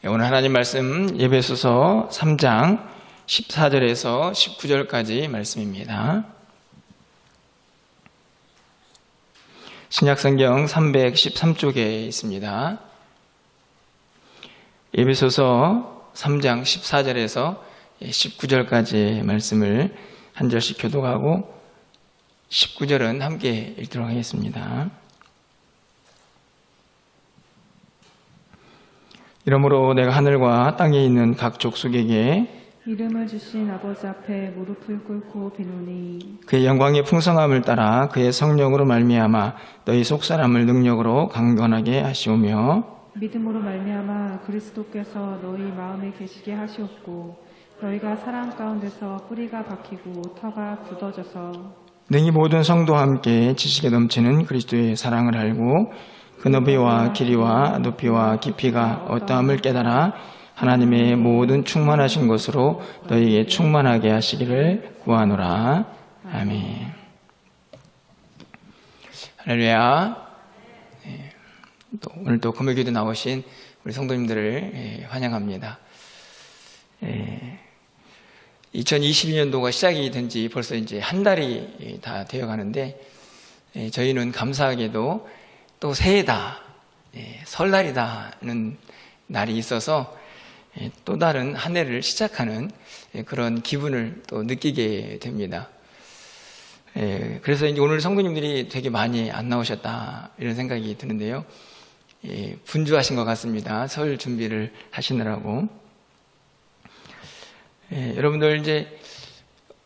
오늘 하나님 말씀 에베소서 3장 14절에서 19절까지 말씀입니다. 신약성경 313쪽에 있습니다. 에베소서 3장 14절에서 19절까지 말씀을 한 절씩 교독하고 19절은 함께 읽도록 하겠습니다. 이러므로 내가 하늘과 땅에 있는 각 족속에게 이름을 주신 아버지 앞에 무릎을 꿇고 비노니 그의 영광의 풍성함을 따라 그의 성령으로 말미암아 너희 속사람을 능력으로 강건하게 하시오며 믿음으로 말미암아 그리스도께서 너희 마음에 계시게 하시옵고 너희가 사랑 가운데서 뿌리가 박히고 터가 굳어져서 능히 모든 성도와 함께 지식에 넘치는 그리스도의 사랑을 알고 그 너비와 길이와 높이와 깊이가 어떠함을 깨달아 하나님의 모든 충만하신 것으로 너희에게 충만하게 하시기를 구하노라. 아멘. 할렐루야. 오늘 또 금요기도 나오신 우리 성도님들을 환영합니다. 2022년도가 시작이 된 지 벌써 이제 한 달이 다 되어 가는데 저희는 감사하게도 또 새해다, 설날이다는 날이 있어서 또 다른 한 해를 시작하는 그런 기분을 또 느끼게 됩니다. 그래서 이제 오늘 성도님들이 되게 많이 안 나오셨다 이런 생각이 드는데요. 분주하신 것 같습니다. 설 준비를 하시느라고. 여러분들 이제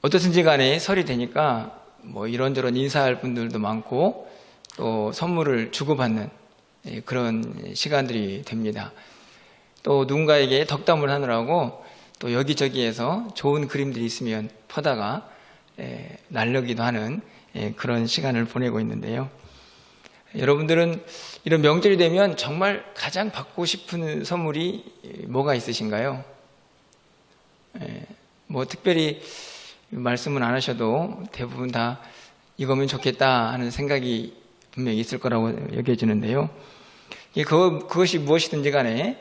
어떻든지 간에 설이 되니까 뭐 이런저런 인사할 분들도 많고 또 선물을 주고받는 그런 시간들이 됩니다. 또 누군가에게 덕담을 하느라고 또 여기저기에서 좋은 그림들이 있으면 퍼다가 날르기도 하는 그런 시간을 보내고 있는데요. 여러분들은 이런 명절이 되면 정말 가장 받고 싶은 선물이 뭐가 있으신가요? 뭐 특별히 말씀은 안 하셔도 대부분 다 이거면 좋겠다 하는 생각이 분명히 있을 거라고 여겨지는데요. 그것이 무엇이든지 간에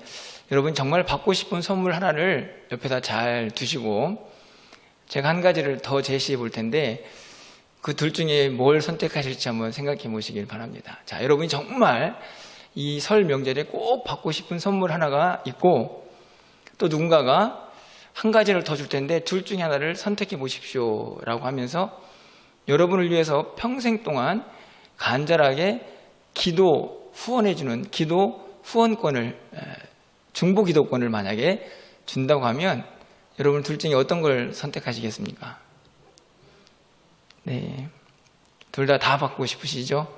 여러분 정말 받고 싶은 선물 하나를 옆에다 잘 두시고 제가 한 가지를 더 제시해 볼 텐데 그 둘 중에 뭘 선택하실지 한번 생각해 보시길 바랍니다. 자, 여러분이 정말 이 설 명절에 꼭 받고 싶은 선물 하나가 있고 또 누군가가 한 가지를 더 줄 텐데 둘 중에 하나를 선택해 보십시오 라고 하면서 여러분을 위해서 평생 동안 간절하게 기도 후원해주는 기도 후원권을 중보 기도권을 만약에 준다고 하면 여러분 둘 중에 어떤 걸 선택하시겠습니까? 네, 둘 다 받고 싶으시죠?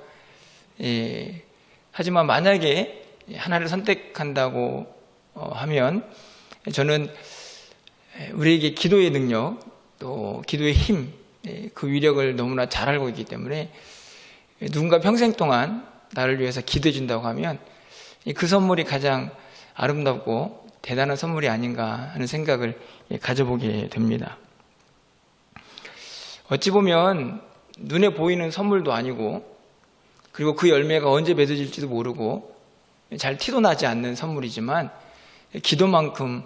하지만 만약에 하나를 선택한다고 하면 저는 우리에게 기도의 능력 또 기도의 힘, 그 위력을 너무나 잘 알고 있기 때문에 누군가 평생 동안 나를 위해서 기도해 준다고 하면 그 선물이 가장 아름답고 대단한 선물이 아닌가 하는 생각을 가져보게 됩니다. 어찌 보면 눈에 보이는 선물도 아니고 그리고 그 열매가 언제 맺어질지도 모르고 잘 티도 나지 않는 선물이지만 기도만큼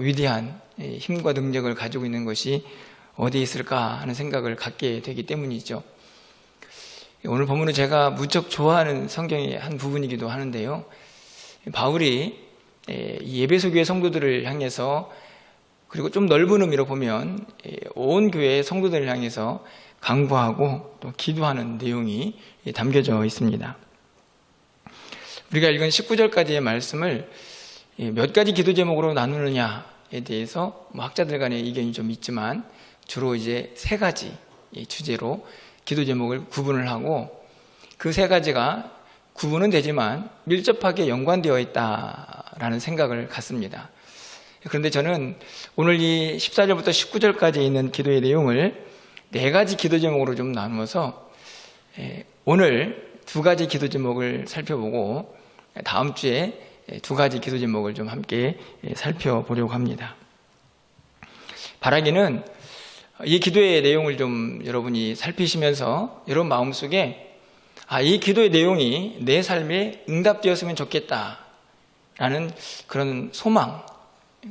위대한 힘과 능력을 가지고 있는 것이 어디에 있을까 하는 생각을 갖게 되기 때문이죠. 오늘 본문은 제가 무척 좋아하는 성경의 한 부분이기도 하는데요. 바울이 이 에베소 교회 성도들을 향해서 그리고 좀 넓은 의미로 보면 온 교회 성도들을 향해서 강구하고 또 기도하는 내용이 담겨져 있습니다. 우리가 읽은 19절까지의 말씀을 몇 가지 기도 제목으로 나누느냐에 대해서 학자들 간의 이견이 좀 있지만 주로 이제 세 가지 주제로 기도 제목을 구분을 하고 그 세 가지가 구분은 되지만 밀접하게 연관되어 있다라는 생각을 갖습니다. 그런데 저는 오늘 이 14절부터 19절까지 있는 기도의 내용을 네 가지 기도 제목으로 좀 나누어서 오늘 두 가지 기도 제목을 살펴보고 다음 주에 두 가지 기도 제목을 좀 함께 살펴보려고 합니다. 바라기는 이 기도의 내용을 좀 여러분이 살피시면서 여러분 마음속에 이 기도의 내용이 내 삶에 응답되었으면 좋겠다 라는 그런 소망,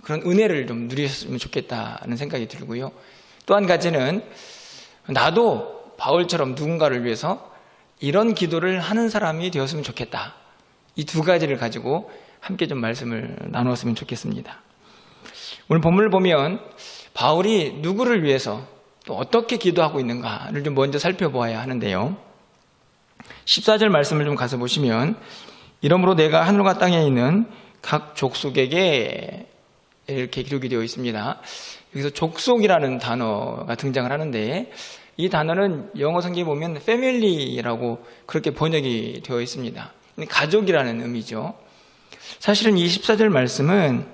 그런 은혜를 좀 누리셨으면 좋겠다는 생각이 들고요. 또 한 가지는 나도 바울처럼 누군가를 위해서 이런 기도를 하는 사람이 되었으면 좋겠다. 이 두 가지를 가지고 함께 좀 말씀을 나누었으면 좋겠습니다. 오늘 본문을 보면 바울이 누구를 위해서 또 어떻게 기도하고 있는가를 좀 먼저 살펴보아야 하는데요. 14절 말씀을 좀 가서 보시면 이러므로 내가 하늘과 땅에 있는 각 족속에게 이렇게 기록이 되어 있습니다. 여기서 족속이라는 단어가 등장을 하는데 이 단어는 영어 성경에 보면 family라고 그렇게 번역이 되어 있습니다. 가족이라는 의미죠. 사실은 이 14절 말씀은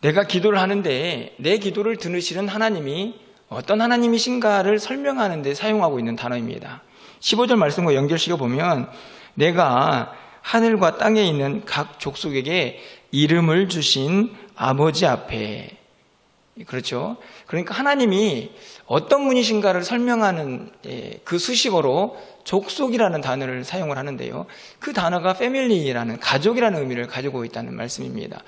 내가 기도를 하는데 내 기도를 들으시는 하나님이 어떤 하나님이신가를 설명하는 데 사용하고 있는 단어입니다. 15절 말씀과 연결시켜 보면 내가 하늘과 땅에 있는 각 족속에게 이름을 주신 아버지 앞에, 그렇죠. 그러니까 하나님이 어떤 분이신가를 설명하는 그 수식어로 족속이라는 단어를 사용을 하는데요. 그 단어가 패밀리라는 가족이라는 의미를 가지고 있다는 말씀입니다.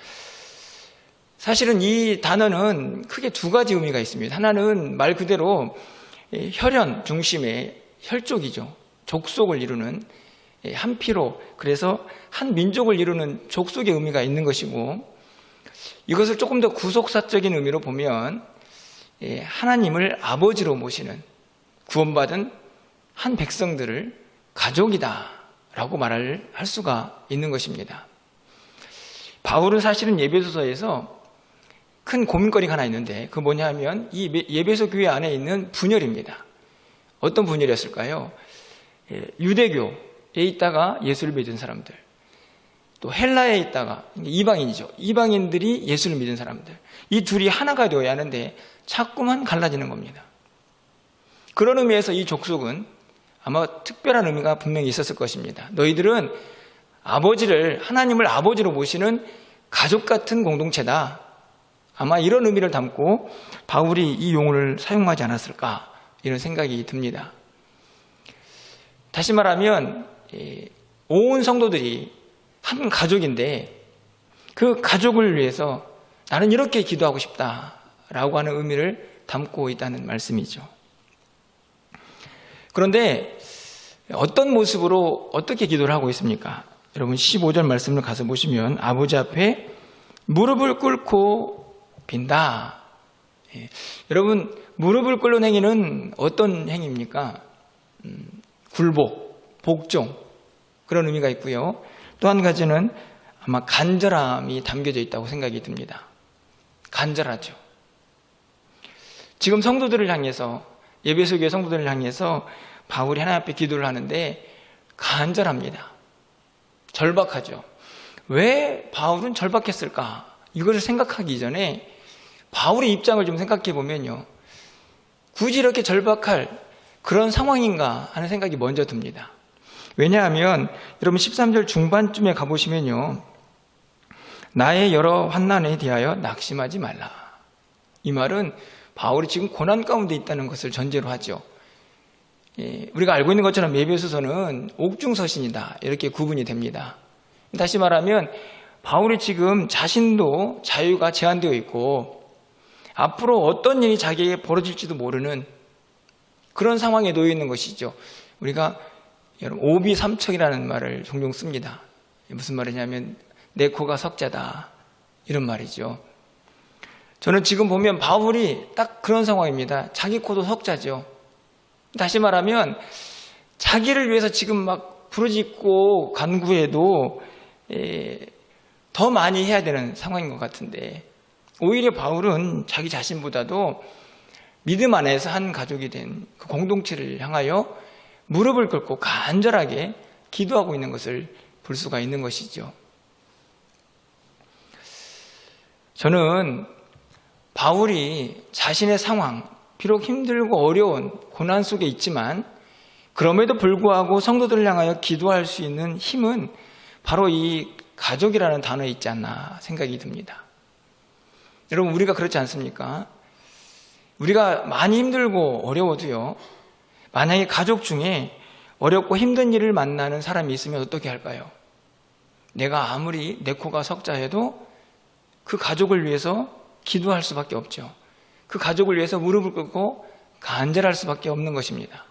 사실은 이 단어는 크게 두 가지 의미가 있습니다. 하나는 말 그대로 혈연 중심의 혈족이죠. 족속을 이루는 한 피로, 그래서 한 민족을 이루는 족속의 의미가 있는 것이고, 이것을 조금 더 구속사적인 의미로 보면 하나님을 아버지로 모시는 구원받은 한 백성들을 가족이다 라고 말을 할 수가 있는 것입니다. 바울은 사실은 예배소서에서 큰 고민거리가 하나 있는데 그 뭐냐 하면 이 예배소 교회 안에 있는 분열입니다. 어떤 분열이었을까요? 유대교에 있다가 예수를 믿은 사람들, 또 헬라에 있다가 이방인이죠. 이방인들이 예수를 믿은 사람들, 이 둘이 하나가 되어야 하는데 자꾸만 갈라지는 겁니다. 그런 의미에서 이 족속은 아마 특별한 의미가 분명히 있었을 것입니다. 너희들은 아버지를, 하나님을 아버지로 모시는 가족 같은 공동체다. 아마 이런 의미를 담고 바울이 이 용어를 사용하지 않았을까, 이런 생각이 듭니다. 다시 말하면 온 성도들이 한 가족인데 그 가족을 위해서 나는 이렇게 기도하고 싶다라고 하는 의미를 담고 있다는 말씀이죠. 그런데 어떤 모습으로 어떻게 기도를 하고 있습니까? 여러분 15절 말씀을 가서 보시면 아버지 앞에 무릎을 꿇고 빈다. 여러분 무릎을 꿇는 행위는 어떤 행위입니까? 굴복, 복종, 그런 의미가 있고요. 또 한 가지는 아마 간절함이 담겨져 있다고 생각이 듭니다. 간절하죠. 지금 성도들을 향해서, 예배소 교회 성도들을 향해서 바울이 하나님 앞에 기도를 하는데 간절합니다. 절박하죠. 왜 바울은 절박했을까? 이것을 생각하기 이전에 바울의 입장을 좀 생각해 보면요, 굳이 이렇게 절박할 그런 상황인가 하는 생각이 먼저 듭니다. 왜냐하면 여러분 13절 중반쯤에 가보시면요, 나의 여러 환난에 대하여 낙심하지 말라. 이 말은 바울이 지금 고난 가운데 있다는 것을 전제로 하죠. 우리가 알고 있는 것처럼 예배소서는 옥중서신이다, 이렇게 구분이 됩니다. 다시 말하면 바울이 지금 자신도 자유가 제한되어 있고 앞으로 어떤 일이 자기에게 벌어질지도 모르는 그런 상황에 놓여 있는 것이죠. 우리가 여러분 오비삼척이라는 말을 종종 씁니다. 무슨 말이냐면 내 코가 석자다, 이런 말이죠. 저는 지금 보면 바울이 딱 그런 상황입니다. 자기 코도 석자죠. 다시 말하면 자기를 위해서 지금 막 부르짖고 간구해도 더 많이 해야 되는 상황인 것 같은데, 오히려 바울은 자기 자신보다도 믿음 안에서 한 가족이 된 그 공동체를 향하여 무릎을 꿇고 간절하게 기도하고 있는 것을 볼 수가 있는 것이죠. 저는 바울이 자신의 상황, 비록 힘들고 어려운 고난 속에 있지만 그럼에도 불구하고 성도들을 향하여 기도할 수 있는 힘은 바로 이 가족이라는 단어에 있지 않나 생각이 듭니다. 여러분, 우리가 그렇지 않습니까? 우리가 많이 힘들고 어려워도요, 만약에 가족 중에 어렵고 힘든 일을 만나는 사람이 있으면 어떻게 할까요? 내가 아무리 내 코가 석자 해도 그 가족을 위해서 기도할 수밖에 없죠. 그 가족을 위해서 무릎을 꿇고 간절할 수밖에 없는 것입니다.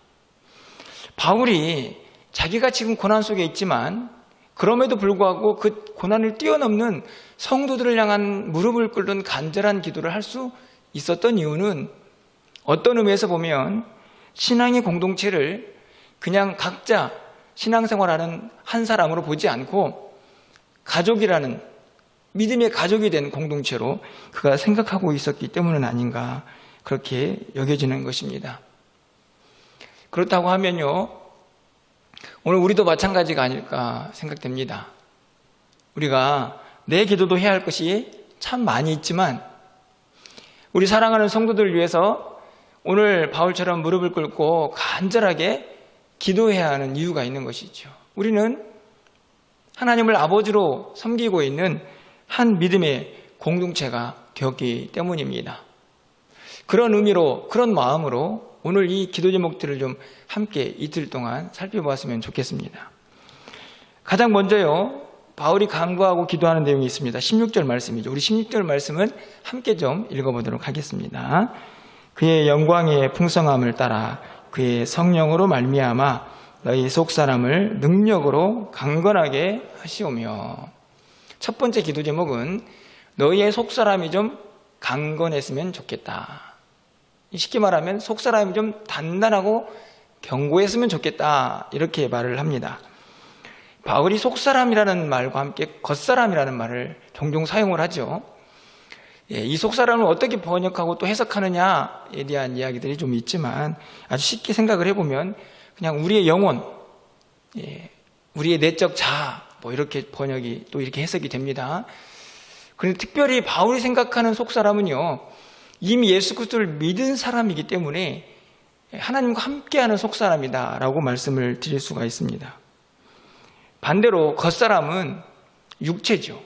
바울이 자기가 지금 고난 속에 있지만 그럼에도 불구하고 그 고난을 뛰어넘는 성도들을 향한 무릎을 꿇는 간절한 기도를 할 수 있었던 이유는 어떤 의미에서 보면 신앙의 공동체를 그냥 각자 신앙생활하는 한 사람으로 보지 않고 가족이라는 믿음의 가족이 된 공동체로 그가 생각하고 있었기 때문은 아닌가 그렇게 여겨지는 것입니다. 그렇다고 하면요, 오늘 우리도 마찬가지가 아닐까 생각됩니다. 우리가 내 기도도 해야 할 것이 참 많이 있지만 우리 사랑하는 성도들을 위해서 오늘 바울처럼 무릎을 꿇고 간절하게 기도해야 하는 이유가 있는 것이죠. 우리는 하나님을 아버지로 섬기고 있는 한 믿음의 공동체가 되었기 때문입니다. 그런 의미로, 그런 마음으로 오늘 이 기도 제목들을 좀 함께 이틀 동안 살펴보았으면 좋겠습니다. 가장 먼저요, 바울이 간구하고 기도하는 내용이 있습니다. 16절 말씀이죠. 우리 16절 말씀은 함께 좀 읽어보도록 하겠습니다. 그의 영광의 풍성함을 따라 그의 성령으로 말미암아 너희 속사람을 능력으로 강건하게 하시오며. 첫 번째 기도 제목은 너희의 속사람이 좀 강건했으면 좋겠다. 쉽게 말하면 속사람이 좀 단단하고 견고했으면 좋겠다, 이렇게 말을 합니다. 바울이 속사람이라는 말과 함께 겉사람이라는 말을 종종 사용을 하죠. 이 속사람을 어떻게 번역하고 또 해석하느냐에 대한 이야기들이 좀 있지만 아주 쉽게 생각을 해보면 그냥 우리의 영혼, 우리의 내적 자아, 뭐 이렇게 번역이 또 이렇게 해석이 됩니다. 그런데 특별히 바울이 생각하는 속사람은요, 이미 예수 그리스도를 믿은 사람이기 때문에 하나님과 함께하는 속사람이다라고 말씀을 드릴 수가 있습니다. 반대로 겉사람은 육체죠.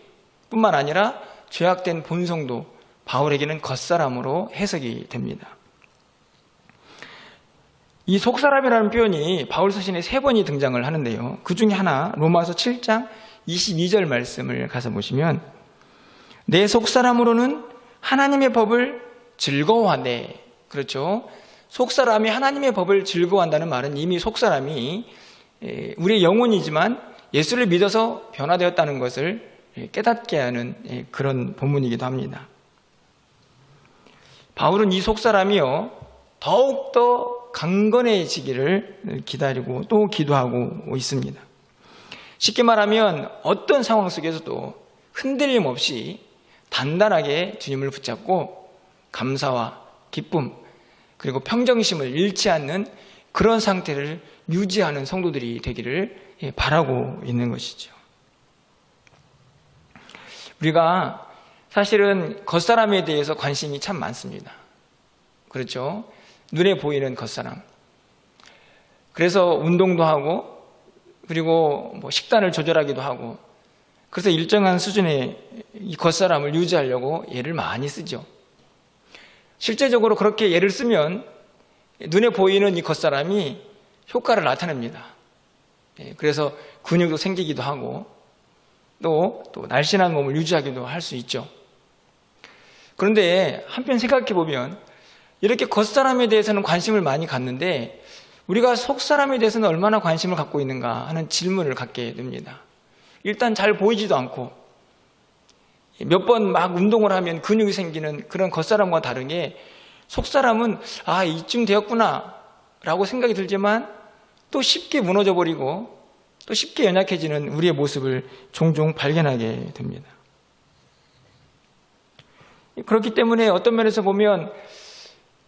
뿐만 아니라 죄악된 본성도 바울에게는 겉사람으로 해석이 됩니다. 이 속사람이라는 표현이 바울 서신에 3번이 등장을 하는데요. 그 중에 하나 로마서 7장 22절 말씀을 가서 보시면 내 속사람으로는 하나님의 법을 즐거워하네. 그렇죠. 속사람이 하나님의 법을 즐거워한다는 말은 이미 속사람이 우리의 영혼이지만 예수를 믿어서 변화되었다는 것을 깨닫게 하는 그런 본문이기도 합니다. 바울은 이 속사람이요, 더욱더 강건해지기를 기다리고 또 기도하고 있습니다. 쉽게 말하면 어떤 상황 속에서도 흔들림 없이 단단하게 주님을 붙잡고 감사와 기쁨 그리고 평정심을 잃지 않는 그런 상태를 유지하는 성도들이 되기를 바라고 있는 것이죠. 우리가 사실은 겉사람에 대해서 관심이 참 많습니다. 그렇죠? 눈에 보이는 겉사람. 그래서 운동도 하고 그리고 뭐 식단을 조절하기도 하고 그래서 일정한 수준의 이 겉사람을 유지하려고 애를 많이 쓰죠. 실제적으로 그렇게 애를 쓰면 눈에 보이는 이 겉사람이 효과를 나타냅니다. 그래서 근육도 생기기도 하고 또 날씬한 몸을 유지하기도 할 수 있죠. 그런데 한편 생각해 보면 이렇게 겉사람에 대해서는 관심을 많이 갖는데 우리가 속사람에 대해서는 얼마나 관심을 갖고 있는가 하는 질문을 갖게 됩니다. 일단 잘 보이지도 않고 몇 번 막 운동을 하면 근육이 생기는 그런 겉사람과 다르게 속사람은 이쯤 되었구나 라고 생각이 들지만 또 쉽게 무너져 버리고 또 쉽게 연약해지는 우리의 모습을 종종 발견하게 됩니다. 그렇기 때문에 어떤 면에서 보면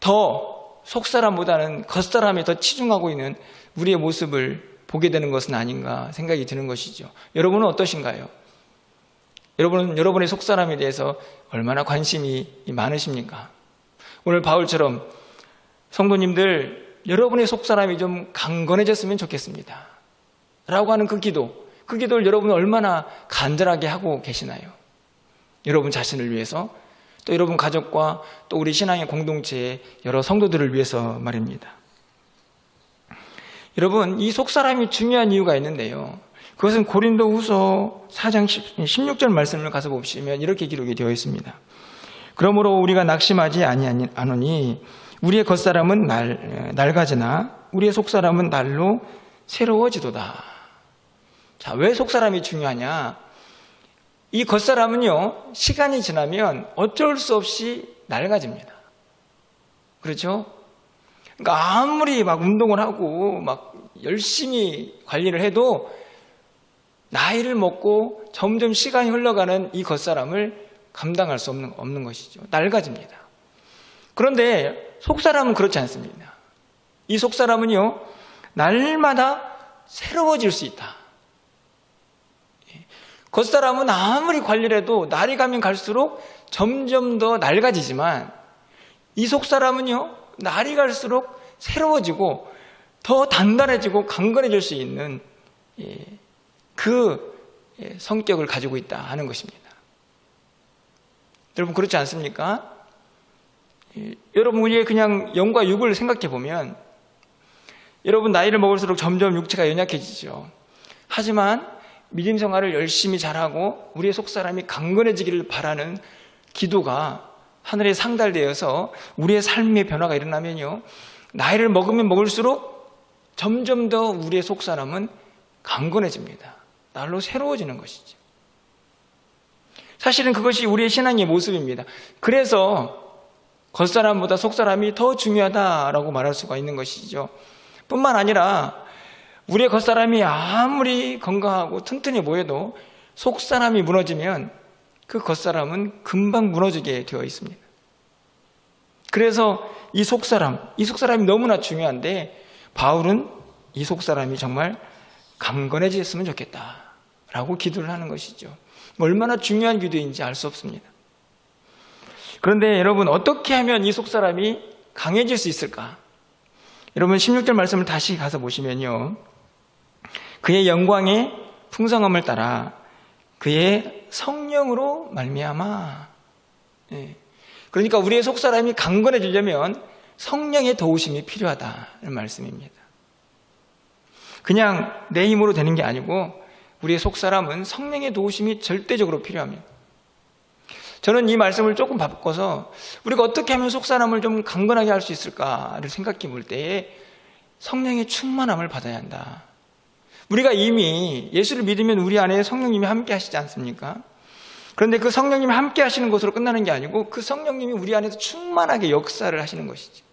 더 속사람보다는 겉사람에 더 치중하고 있는 우리의 모습을 보게 되는 것은 아닌가 생각이 드는 것이죠. 여러분은 어떠신가요? 여러분은 여러분의 속사람에 대해서 얼마나 관심이 많으십니까? 오늘 바울처럼 성도님들 여러분의 속사람이 좀 강건해졌으면 좋겠습니다 라고 하는 그 기도를 여러분은 얼마나 간절하게 하고 계시나요? 여러분 자신을 위해서 또 여러분 가족과 또 우리 신앙의 공동체의 여러 성도들을 위해서 말입니다. 여러분 이 속사람이 중요한 이유가 있는데요, 그것은 고린도후서 4장 16절 말씀을 가서 보시면 이렇게 기록이 되어 있습니다. 그러므로 우리가 낙심하지 아니하노니 우리의 겉사람은 낡아지나 우리의 속사람은 날로 새로워지도다. 자, 왜 속사람이 중요하냐? 이 겉사람은요, 시간이 지나면 어쩔 수 없이 낡아집니다. 그렇죠? 그러니까 아무리 막 운동을 하고 막 열심히 관리를 해도 나이를 먹고 점점 시간이 흘러가는 이 겉사람을 감당할 수 없는 것이죠. 낡아집니다. 그런데 속사람은 그렇지 않습니다. 이 속사람은요, 날마다 새로워질 수 있다. 겉사람은 아무리 관리를 해도 날이 가면 갈수록 점점 더 낡아지지만 이 속사람은요, 날이 갈수록 새로워지고 더 단단해지고 강건해질 수 있는 그 성격을 가지고 있다 하는 것입니다. 여러분 그렇지 않습니까? 여러분 우리의 그냥 영과 육을 생각해 보면 여러분 나이를 먹을수록 점점 육체가 연약해지죠. 하지만 믿음 생활을 열심히 잘하고 우리의 속사람이 강건해지기를 바라는 기도가 하늘에 상달되어서 우리의 삶의 변화가 일어나면요, 나이를 먹으면 먹을수록 점점 더 우리의 속사람은 강건해집니다. 날로 새로워지는 것이죠. 사실은 그것이 우리의 신앙의 모습입니다. 그래서 겉사람보다 속사람이 더 중요하다라고 말할 수가 있는 것이죠. 뿐만 아니라 우리의 겉사람이 아무리 건강하고 튼튼해 보여도 속사람이 무너지면 그 겉사람은 금방 무너지게 되어 있습니다. 그래서 이 속사람이 너무나 중요한데 바울은 이 속사람이 정말 강건해졌으면 좋겠다라고 기도를 하는 것이죠. 얼마나 중요한 기도인지 알 수 없습니다. 그런데 여러분 어떻게 하면 이 속사람이 강해질 수 있을까? 여러분 16절 말씀을 다시 가서 보시면요, 그의 영광의 풍성함을 따라 그의 성령으로 말미암아. 그러니까 우리의 속사람이 강건해지려면 성령의 도우심이 필요하다는 말씀입니다. 그냥 내 힘으로 되는 게 아니고 우리의 속사람은 성령의 도우심이 절대적으로 필요합니다. 저는 이 말씀을 조금 바꿔서 우리가 어떻게 하면 속사람을 좀 강건하게 할 수 있을까를 생각해 볼 때에 성령의 충만함을 받아야 한다. 우리가 이미 예수를 믿으면 우리 안에 성령님이 함께 하시지 않습니까? 그런데 그 성령님이 함께 하시는 것으로 끝나는 게 아니고 그 성령님이 우리 안에서 충만하게 역사를 하시는 것이죠.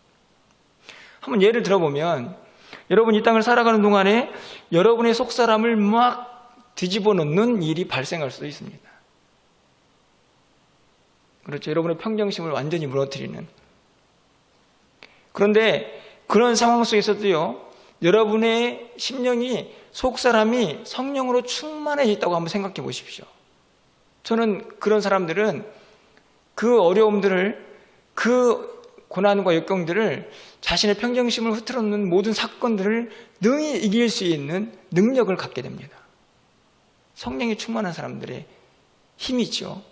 한번 예를 들어보면 여러분 이 땅을 살아가는 동안에 여러분의 속사람을 막 뒤집어 놓는 일이 발생할 수도 있습니다. 그렇죠. 여러분의 평정심을 완전히 무너뜨리는. 그런데 그런 상황 속에서도요, 여러분의 심령이 속사람이 성령으로 충만해 있다고 한번 생각해 보십시오. 저는 그런 사람들은 그 어려움들을, 그 고난과 역경들을, 자신의 평정심을 흐트러놓는 모든 사건들을 능히 이길 수 있는 능력을 갖게 됩니다. 성령이 충만한 사람들의 힘이죠.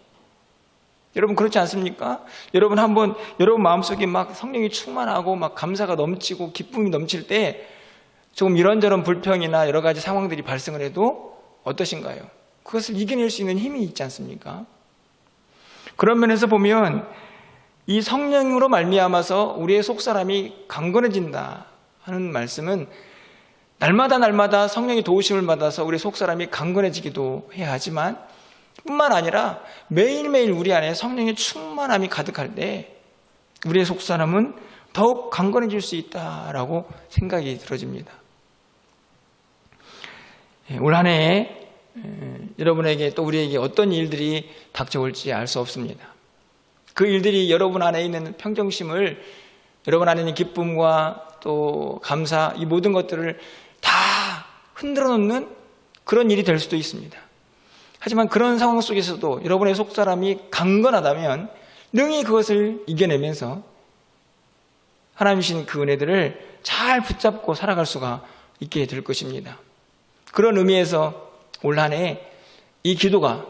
여러분 그렇지 않습니까? 여러분 한번 여러분 마음속에 막 성령이 충만하고 막 감사가 넘치고 기쁨이 넘칠 때 조금 이런저런 불평이나 여러 가지 상황들이 발생을 해도 어떠신가요? 그것을 이겨낼 수 있는 힘이 있지 않습니까? 그런 면에서 보면 이 성령으로 말미암아서 우리의 속사람이 강건해진다 하는 말씀은 날마다 성령의 도우심을 받아서 우리의 속사람이 강건해지기도 해야 하지만 뿐만 아니라 매일매일 우리 안에 성령의 충만함이 가득할 때 우리의 속사람은 더욱 강건해질 수 있다라고 생각이 들어집니다. 올 한 해에 여러분에게 또 우리에게 어떤 일들이 닥쳐올지 알 수 없습니다. 그 일들이 여러분 안에 있는 평정심을, 여러분 안에 있는 기쁨과 또 감사, 이 모든 것들을 다 흔들어 놓는 그런 일이 될 수도 있습니다. 하지만 그런 상황 속에서도 여러분의 속사람이 강건하다면 능히 그것을 이겨내면서 하나님 주신 그 은혜들을 잘 붙잡고 살아갈 수가 있게 될 것입니다. 그런 의미에서 올 한 해 이 기도가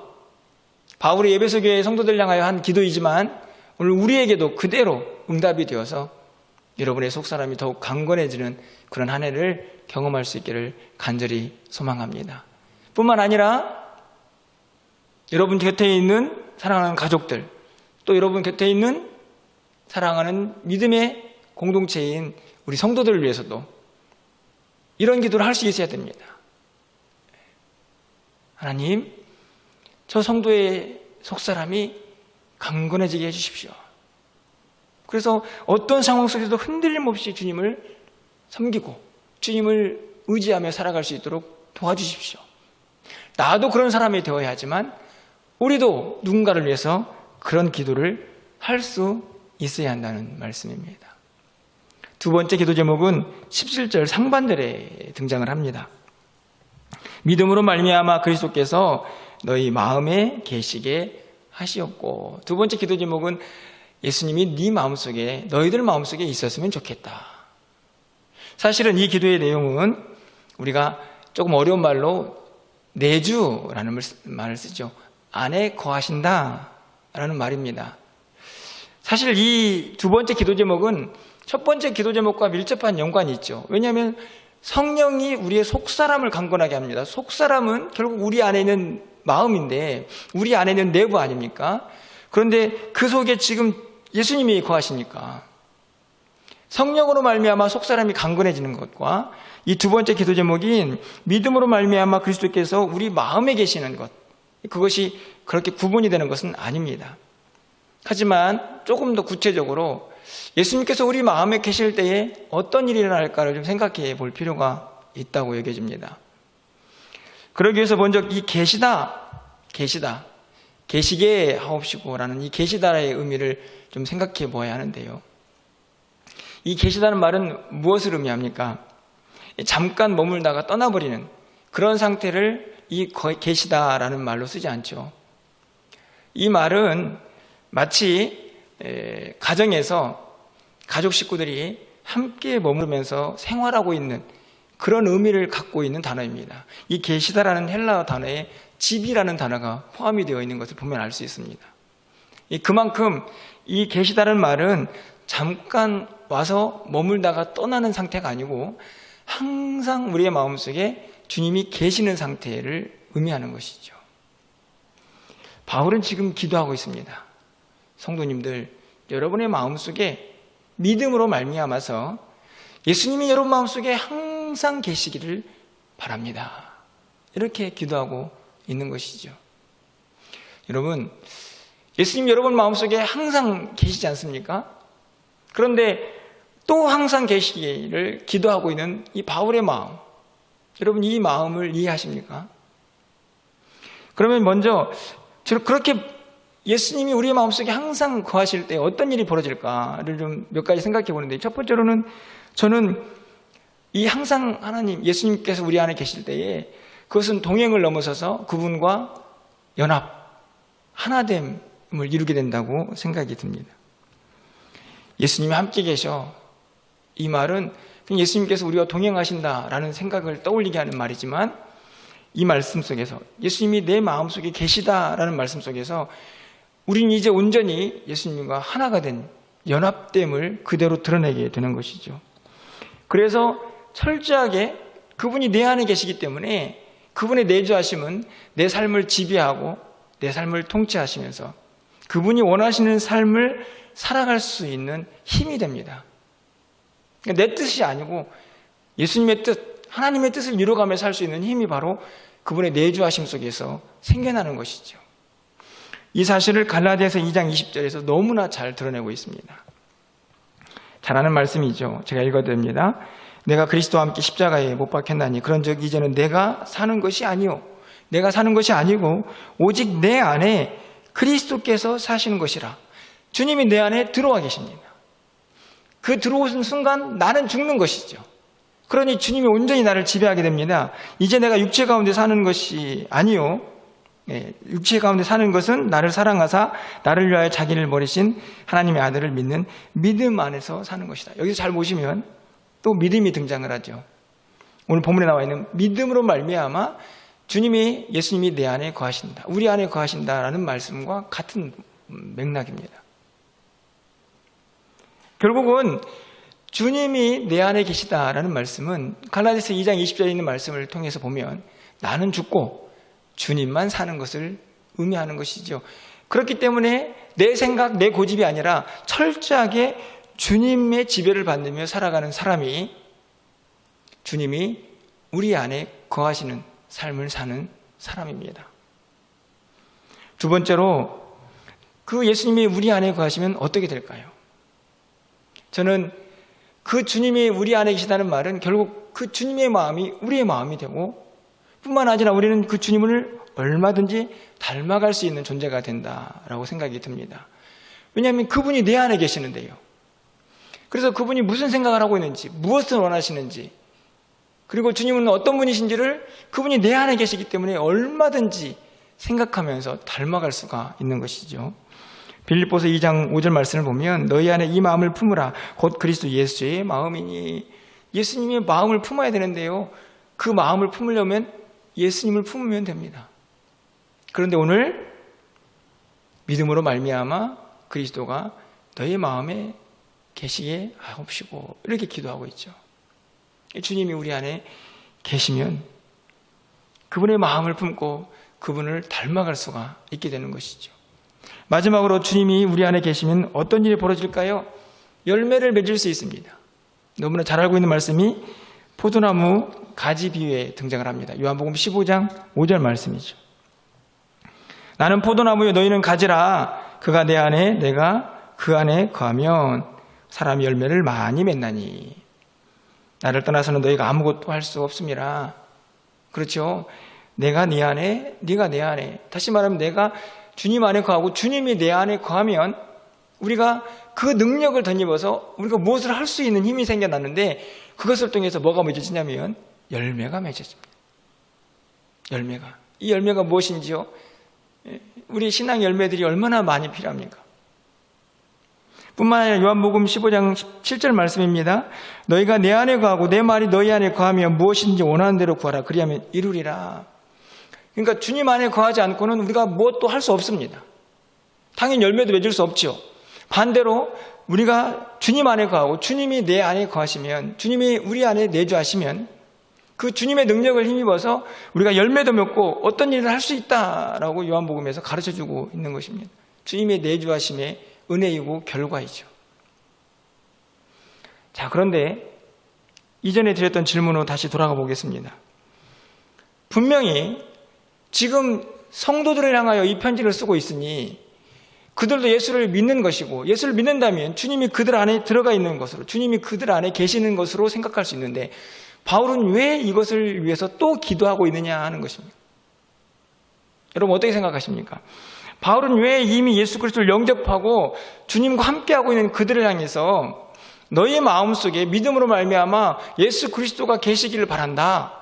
바울이 에베소 교회 성도들 향하여 한 기도이지만 오늘 우리에게도 그대로 응답이 되어서 여러분의 속사람이 더욱 강건해지는 그런 한 해를 경험할 수 있기를 간절히 소망합니다. 뿐만 아니라 여러분 곁에 있는 사랑하는 가족들, 또 여러분 곁에 있는 사랑하는 믿음의 공동체인 우리 성도들을 위해서도 이런 기도를 할 수 있어야 됩니다. 하나님, 저 성도의 속사람이 강건해지게 해주십시오. 그래서 어떤 상황 속에서도 흔들림 없이 주님을 섬기고 주님을 의지하며 살아갈 수 있도록 도와주십시오. 나도 그런 사람이 되어야 하지만 우리도 누군가를 위해서 그런 기도를 할 수 있어야 한다는 말씀입니다. 두 번째 기도 제목은 17절 상반절에 등장을 합니다. 믿음으로 말미암아 그리스도께서 너희 마음에 계시게 하시옵고. 두 번째 기도 제목은 예수님이 네 마음속에, 너희들 마음속에 있었으면 좋겠다. 사실은 이 기도의 내용은 우리가 조금 어려운 말로 내주라는 말을 쓰죠. 안에 거하신다 라는 말입니다. 사실 이 두 번째 기도 제목은 첫 번째 기도 제목과 밀접한 연관이 있죠. 왜냐하면 성령이 우리의 속사람을 강건하게 합니다. 속사람은 결국 우리 안에 있는 마음인데 우리 안에 있는 내부 아닙니까? 그런데 그 속에 지금 예수님이 거하시니까 성령으로 말미암아 속사람이 강건해지는 것과 이 두 번째 기도 제목인 믿음으로 말미암아 그리스도께서 우리 마음에 계시는 것, 그것이 그렇게 구분이 되는 것은 아닙니다. 하지만 조금 더 구체적으로 예수님께서 우리 마음에 계실 때에 어떤 일이 일어날까를 좀 생각해 볼 필요가 있다고 여겨집니다. 그러기 위해서 먼저 이 계시게 하옵시고라는 이 계시다의 의미를 좀 생각해 보아야 하는데요. 이 계시다는 말은 무엇을 의미합니까? 잠깐 머물다가 떠나버리는 그런 상태를 이 계시다라는 말로 쓰지 않죠. 이 말은 마치 가정에서 가족 식구들이 함께 머무르면서 생활하고 있는 그런 의미를 갖고 있는 단어입니다. 이 계시다라는 헬라어 단어에 집이라는 단어가 포함이 되어 있는 것을 보면 알 수 있습니다. 그만큼 이 계시다라는 말은 잠깐 와서 머물다가 떠나는 상태가 아니고 항상 우리의 마음속에 주님이 계시는 상태를 의미하는 것이죠. 바울은 지금 기도하고 있습니다. 성도님들, 여러분의 마음속에 믿음으로 말미암아서 예수님이 여러분 마음속에 항상 계시기를 바랍니다. 이렇게 기도하고 있는 것이죠. 여러분, 예수님 여러분 마음속에 항상 계시지 않습니까? 그런데 또 항상 계시기를 기도하고 있는 이 바울의 마음, 여러분 이 마음을 이해하십니까? 그러면 먼저 그렇게 예수님이 우리의 마음속에 항상 거하실 때 어떤 일이 벌어질까를 좀 몇 가지 생각해 보는데, 첫 번째로는 저는 이 항상 하나님, 예수님께서 우리 안에 계실 때에 그것은 동행을 넘어서서 그분과 연합, 하나됨을 이루게 된다고 생각이 듭니다. 예수님이 함께 계셔. 이 말은 예수님께서 우리와 동행하신다라는 생각을 떠올리게 하는 말이지만, 이 말씀 속에서 예수님이 내 마음속에 계시다라는 말씀 속에서 우리는 이제 온전히 예수님과 하나가 된 연합됨을 그대로 드러내게 되는 것이죠. 그래서 철저하게 그분이 내 안에 계시기 때문에 그분의 내주하심은 내 삶을 지배하고 내 삶을 통치하시면서 그분이 원하시는 삶을 살아갈 수 있는 힘이 됩니다. 내 뜻이 아니고 예수님의 뜻, 하나님의 뜻을 이루어가며 살 수 있는 힘이 바로 그분의 내주하심 속에서 생겨나는 것이죠. 이 사실을 갈라디아서 2장 20절에서 너무나 잘 드러내고 있습니다. 잘 아는 말씀이죠. 제가 읽어드립니다. 내가 그리스도와 함께 십자가에 못 박혔나니 그런즉 이제는 내가 사는 것이 아니요, 내가 사는 것이 아니고 오직 내 안에 그리스도께서 사시는 것이라. 주님이 내 안에 들어와 계십니다. 그 들어오신 순간 나는 죽는 것이죠. 그러니 주님이 온전히 나를 지배하게 됩니다. 이제 내가 육체 가운데 사는 것이 아니요, 육체 가운데 사는 것은 나를 사랑하사 나를 위하여 자기를 버리신 하나님의 아들을 믿는 믿음 안에서 사는 것이다. 여기서 잘 보시면 또 믿음이 등장을 하죠. 오늘 본문에 나와 있는 믿음으로 말미암아 주님이, 예수님이 내 안에 거하신다, 우리 안에 거하신다라는 말씀과 같은 맥락입니다. 결국은 주님이 내 안에 계시다라는 말씀은 갈라디아서 2장 20절에 있는 말씀을 통해서 보면 나는 죽고 주님만 사는 것을 의미하는 것이죠. 그렇기 때문에 내 생각, 내 고집이 아니라 철저하게 주님의 지배를 받으며 살아가는 사람이 주님이 우리 안에 거하시는 삶을 사는 사람입니다. 두 번째로 그 예수님이 우리 안에 거하시면 어떻게 될까요? 저는 그 주님이 우리 안에 계시다는 말은 결국 그 주님의 마음이 우리의 마음이 되고 뿐만 아니라 우리는 그 주님을 얼마든지 닮아갈 수 있는 존재가 된다라고 생각이 듭니다. 왜냐하면 그분이 내 안에 계시는데요. 그래서 그분이 무슨 생각을 하고 있는지, 무엇을 원하시는지, 그리고 주님은 어떤 분이신지를 그분이 내 안에 계시기 때문에 얼마든지 생각하면서 닮아갈 수가 있는 것이죠. 빌립보서 2장 5절 말씀을 보면 너희 안에 이 마음을 품으라 곧 그리스도 예수의 마음이니, 예수님의 마음을 품어야 되는데요, 그 마음을 품으려면 예수님을 품으면 됩니다. 그런데 오늘 믿음으로 말미암아 그리스도가 너희 마음에 계시게 하옵시고 이렇게 기도하고 있죠. 주님이 우리 안에 계시면 그분의 마음을 품고 그분을 닮아갈 수가 있게 되는 것이죠. 마지막으로 주님이 우리 안에 계시면 어떤 일이 벌어질까요? 열매를 맺을 수 있습니다. 너무나 잘 알고 있는 말씀이 포도나무 가지 비유에 등장을 합니다. 요한복음 15장 5절 말씀이죠. 나는 포도나무요 너희는 가지라. 그가 내 안에 내가 그 안에 거하면 사람이 열매를 많이 맺나니 나를 떠나서는 너희가 아무것도 할 수 없음이라. 그렇죠. 내가 네 안에, 네가 내 안에, 다시 말하면 내가 주님 안에 거하고 주님이 내 안에 거하면 우리가 그 능력을 덧입어서 우리가 무엇을 할 수 있는 힘이 생겨났는데 그것을 통해서 뭐가 맺어지냐면 열매가 맺어집니다. 열매가. 이 열매가 무엇인지요? 우리 신앙 열매들이 얼마나 많이 필요합니까? 뿐만 아니라 요한복음 15장 7절 말씀입니다. 너희가 내 안에 거하고 내 말이 너희 안에 거하면 무엇인지 원하는 대로 구하라. 그리하면 이루리라. 그러니까 주님 안에 거하지 않고는 우리가 무엇도 할 수 없습니다. 당연히 열매도 맺을 수 없죠. 반대로 우리가 주님 안에 거하고 주님이 내 안에 거하시면, 주님이 우리 안에 내주하시면 그 주님의 능력을 힘입어서 우리가 열매도 맺고 어떤 일을 할 수 있다라고 요한복음에서 가르쳐주고 있는 것입니다. 주님의 내주하심의 은혜이고 결과이죠. 자, 그런데 이전에 드렸던 질문으로 다시 돌아가 보겠습니다. 분명히 지금 성도들을 향하여 이 편지를 쓰고 있으니 그들도 예수를 믿는 것이고, 예수를 믿는다면 주님이 그들 안에 들어가 있는 것으로, 주님이 그들 안에 계시는 것으로 생각할 수 있는데 바울은 왜 이것을 위해서 또 기도하고 있느냐 하는 것입니다. 여러분 어떻게 생각하십니까? 바울은 왜 이미 예수 그리스도를 영접하고 주님과 함께하고 있는 그들을 향해서 너희의 마음속에 믿음으로 말미암아 예수 그리스도가 계시기를 바란다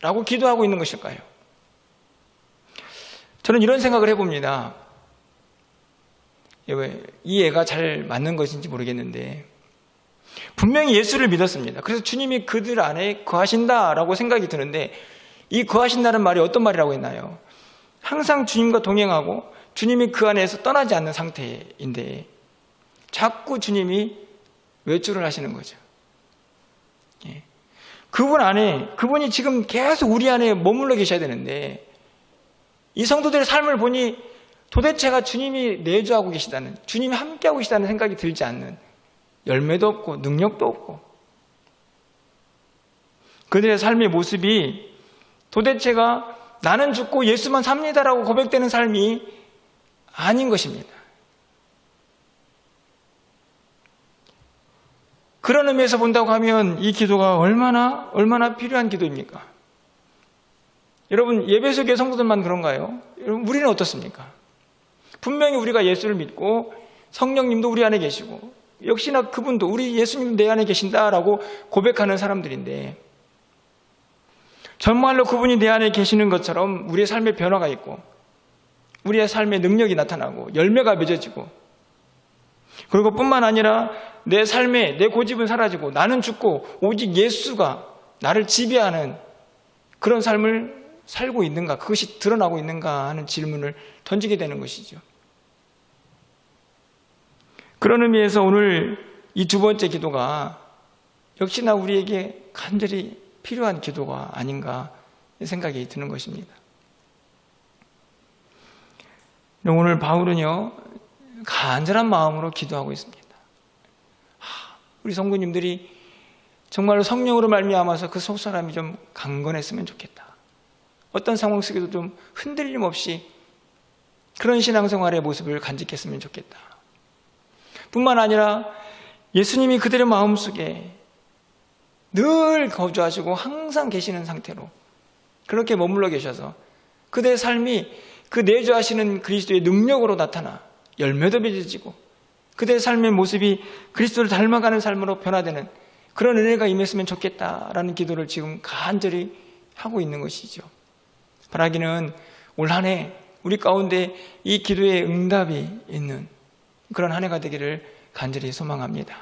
라고 기도하고 있는 것일까요? 저는 이런 생각을 해봅니다. 이 애가 잘 맞는 것인지 모르겠는데 분명히 예수를 믿었습니다. 그래서 주님이 그들 안에 거하신다라고 생각이 드는데 이 거하신다는 말이 어떤 말이라고 했나요? 항상 주님과 동행하고 주님이 그 안에서 떠나지 않는 상태인데 자꾸 주님이 외출을 하시는 거죠. 그분 안에, 그분이 지금 계속 우리 안에 머물러 계셔야 되는데 이 성도들의 삶을 보니 도대체가 주님이 내주하고 계시다는, 주님이 함께하고 계시다는 생각이 들지 않는, 열매도 없고 능력도 없고 그들의 삶의 모습이 도대체가 나는 죽고 예수만 삽니다라고 고백되는 삶이 아닌 것입니다. 그런 의미에서 본다고 하면 이 기도가 얼마나 필요한 기도입니까? 여러분 예배소 교회 성도들만 그런가요? 여러분 우리는 어떻습니까? 분명히 우리가 예수를 믿고 성령님도 우리 안에 계시고 역시나 그분도 우리 예수님 내 안에 계신다라고 고백하는 사람들인데 정말로 그분이 내 안에 계시는 것처럼 우리의 삶에 변화가 있고 우리의 삶에 능력이 나타나고 열매가 맺어지고 그리고 뿐만 아니라 내 삶에 내 고집은 사라지고 나는 죽고 오직 예수가 나를 지배하는 그런 삶을 살고 있는가, 그것이 드러나고 있는가 하는 질문을 던지게 되는 것이죠. 그런 의미에서 오늘 이 두 번째 기도가 역시나 우리에게 간절히 필요한 기도가 아닌가 생각이 드는 것입니다. 오늘 바울은요, 간절한 마음으로 기도하고 있습니다. 우리 성도님들이 정말로 성령으로 말미암아서 그 속사람이 좀 강건했으면 좋겠다. 어떤 상황 속에도 좀 흔들림 없이 그런 신앙생활의 모습을 간직했으면 좋겠다. 뿐만 아니라 예수님이 그들의 마음속에 늘 거주하시고 항상 계시는 상태로 그렇게 머물러 계셔서 그들의 삶이 그 내주하시는 그리스도의 능력으로 나타나 열매도 맺어지고 그들의 삶의 모습이 그리스도를 닮아가는 삶으로 변화되는 그런 은혜가 임했으면 좋겠다라는 기도를 지금 간절히 하고 있는 것이죠. 바라기는 올 한 해 우리 가운데 이 기도의 응답이 있는 그런 한 해가 되기를 간절히 소망합니다.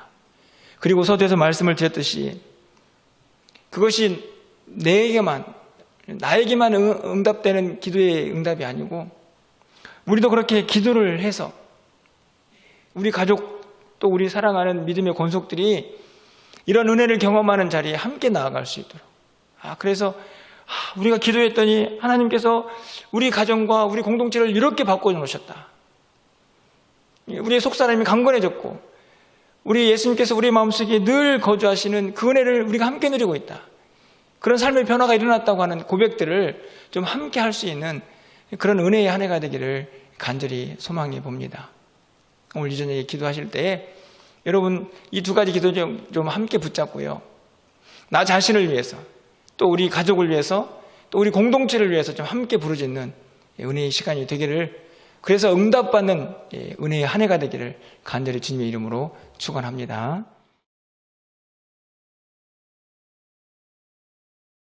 그리고 서두에서 말씀을 드렸듯이 그것이 나에게만 응답되는 기도의 응답이 아니고 우리도 그렇게 기도를 해서 우리 가족 또 우리 사랑하는 믿음의 권속들이 이런 은혜를 경험하는 자리에 함께 나아갈 수 있도록 그래서 우리가 기도했더니 하나님께서 우리 가정과 우리 공동체를 이렇게 바꿔놓으셨다. 우리의 속사람이 강건해졌고 우리 예수님께서 우리 마음속에 늘 거주하시는 그 은혜를 우리가 함께 누리고 있다. 그런 삶의 변화가 일어났다고 하는 고백들을 좀 함께 할 수 있는 그런 은혜의 한 해가 되기를 간절히 소망해 봅니다. 오늘 이 저녁에 기도하실 때 여러분 이 두 가지 기도 좀 함께 붙잡고요. 나 자신을 위해서 또 우리 가족을 위해서 또 우리 공동체를 위해서 좀 함께 부르짖는 은혜의 시간이 되기를 그래서 응답받는 은혜의 한 해가 되기를 간절히 주님의 이름으로 축원합니다.